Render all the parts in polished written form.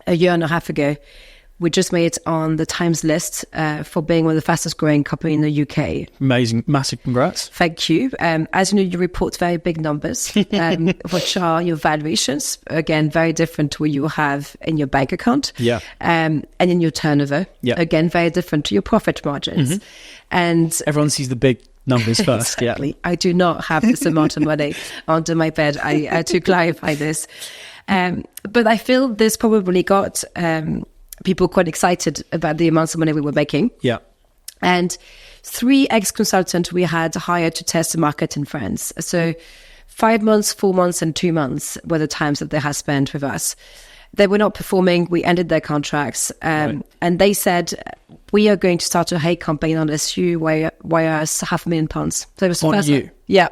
a year and a half ago, we just made it on the Times list for being one of the fastest growing company in the UK. Amazing. Massive congrats. Thank you. As you know, you report very big numbers, which are your valuations. Again, very different to what you have in your bank account. Yeah. And in your turnover. Yeah. Again, very different to your profit margins. And everyone sees the big numbers first. Exactly. Yeah. I do not have this amount of money under my bed. I to clarify this. But I feel this probably got people quite excited about the amounts of money we were making. Yeah. And 3 ex-consultants we had hired to test the market in France. So 5 months, 4 months, and 2 months were the times that they had spent with us. They were not performing. We ended their contracts. And they said, we are going to start a hate campaign unless you wire us £500,000. So it was the first you? time. Yeah.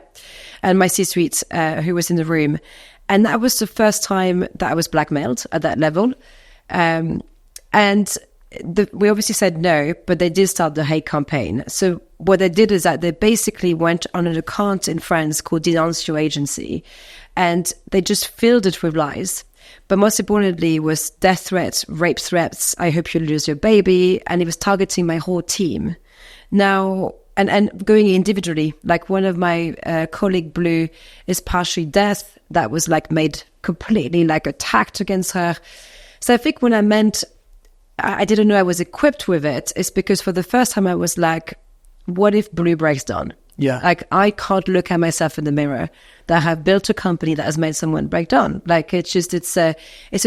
And my C-suite, who was in the room. And that was the first time that I was blackmailed at that level. And we obviously said no, but they did start the hate campaign. So what they did is that they basically went on an account in France called Denounce Your Agency, and they just filled it with lies. But most importantly was death threats, rape threats, I hope you lose your baby, and it was targeting my whole team. Now, and going individually, like one of my colleague Blue is partially deaf, that was like made completely like attacked against her. So I think when I meant I didn't know I was equipped with it, it's because for the first time I was like, what if Blue breaks down? Yeah. Like I can't look at myself in the mirror that I have built a company that has made someone break down. Like it's a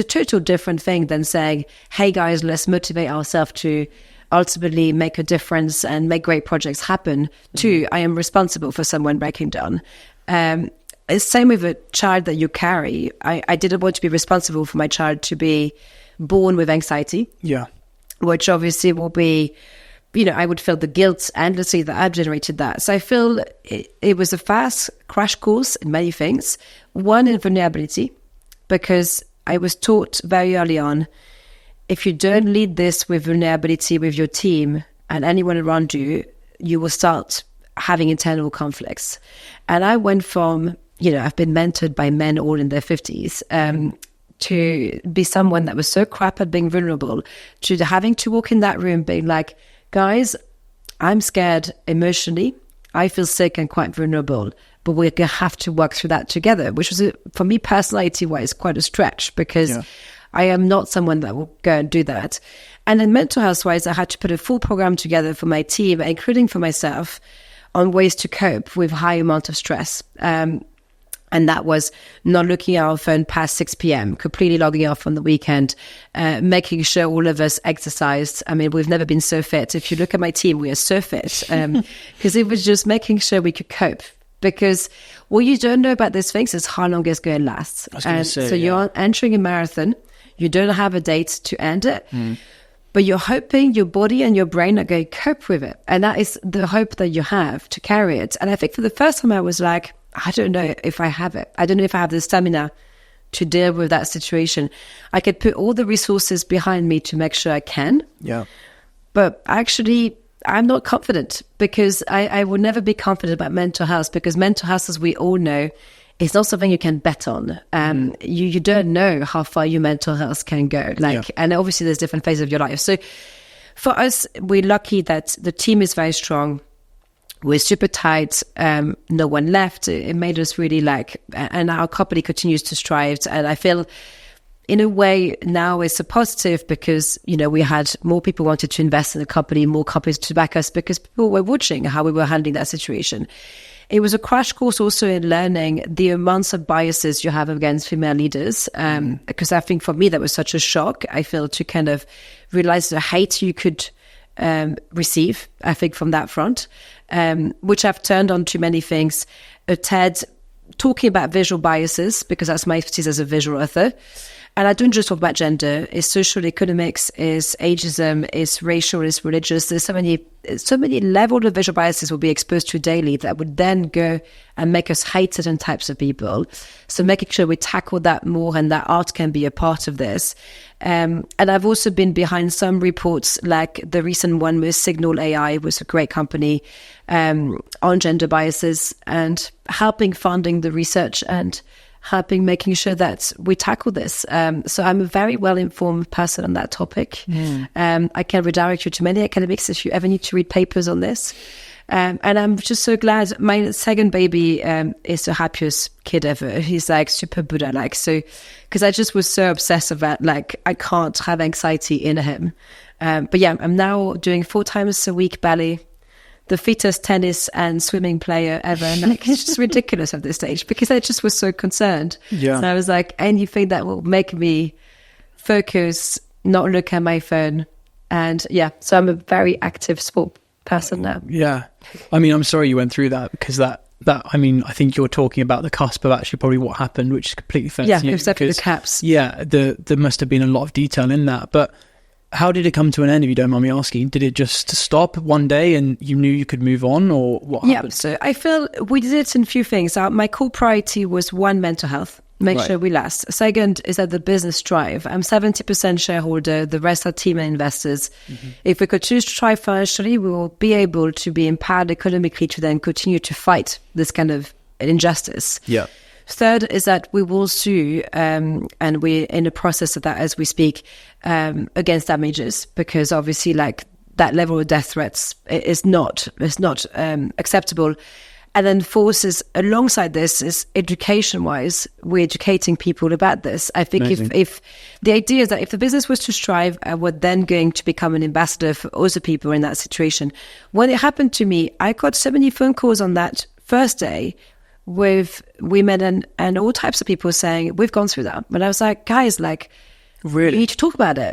total different thing than saying, hey guys, let's motivate ourselves to ultimately make a difference and make great projects happen. To I am responsible for someone breaking down. It's same with a child that you carry. I didn't want to be responsible for my child to be born with anxiety. Yeah. Which obviously will be, I would feel the guilt endlessly that I've generated that. So I feel it was a fast crash course in many things. One, in vulnerability, because I was taught very early on, if you don't lead this with vulnerability with your team and anyone around you, you will start having internal conflicts. And I went from, I've been mentored by men all in their 50s, to be someone that was so crap at being vulnerable, to having to walk in that room being like, guys, I'm scared emotionally. I feel sick and quite vulnerable, but we're going to have to work through that together, which was, for me, personality-wise, quite a stretch because I am not someone that will go and do that. And then mental health-wise, I had to put a full program together for my team, including for myself, on ways to cope with high amount of stress. And that was not looking at our phone past 6 p.m., completely logging off on the weekend, making sure all of us exercised. I mean, we've never been so fit. If you look at my team, we are so fit because it was just making sure we could cope. Because what you don't know about these things is how long it's going to last. You're entering a marathon. You don't have a date to end it. But you're hoping your body and your brain are going to cope with it. And that is the hope that you have to carry it. And I think for the first time I was like, I don't know if I have it. I don't know if I have the stamina to deal with that situation. I could put all the resources behind me to make sure I can. Yeah. But actually, I'm not confident because I will never be confident about mental health because mental health, as we all know, is not something you can bet on. You don't know how far your mental health can go. And obviously there's different phases of your life. So for us, we're lucky that the team is very strong. We're super tight. No one left. It made us really and our company continues to strive. And I feel in a way now it's a positive because, we had more people wanted to invest in the company, more companies to back us because people were watching how we were handling that situation. It was a crash course also in learning the amounts of biases you have against female leaders. Because I think for me, that was such a shock. I feel to kind of realize the hate you could receive, I think, from that front, which I've turned on to many things. A TED talking about visual biases, because that's my expertise as a visual author. And I don't just talk about gender, it's social economics, it's ageism, it's racial, it's religious. There's so many levels of visual biases we'll be exposed to daily that would then go and make us hate certain types of people. So making sure we tackle that more and that art can be a part of this. And I've also been behind some reports like the recent one with Signal AI, was a great company, on gender biases and helping funding the research and helping, making sure that we tackle this. So I'm a very well-informed person on that topic. I can redirect you to many academics if you ever need to read papers on this. And I'm just so glad. My second baby is the happiest kid ever. He's like super Buddha-like. So, because I just was so obsessed about like, I can't have anxiety in him. But yeah, I'm now doing 4 times a week ballet, the fittest tennis and swimming player ever. And like, it's just ridiculous at this stage because I just was so concerned. Yeah. And I was like, anything that will make me focus, not look at my phone. And yeah, so I'm a very active sport person now. Yeah. I mean, I'm sorry you went through that because I mean, I think you're talking about the cusp of actually probably what happened, which is completely fair. Yeah, it's definitely the caps. Yeah, there must have been a lot of detail in that. But how did it come to an end, if you don't mind me asking? Did it just stop one day and you knew you could move on, or what happened? Yeah, so I feel we did it in a few things. My core priority was one, mental health. Make sure we last. Second is that the business thrive. I'm 70% shareholder. The rest are team and investors. If we could choose to thrive financially, we will be able to be empowered economically to then continue to fight this kind of injustice. Yeah. Third is that we will sue, and we're in the process of that as we speak, against damages, because obviously like that level of death threats is not acceptable. And then fourth is, alongside this, is education-wise, we're educating people about this. I think if the idea is that if the business was to strive, I was then going to become an ambassador for other people in that situation. When it happened to me, I got so many phone calls on that first day with women and all types of people saying, we've gone through that. But I was like, guys, like, really? we need to talk about it.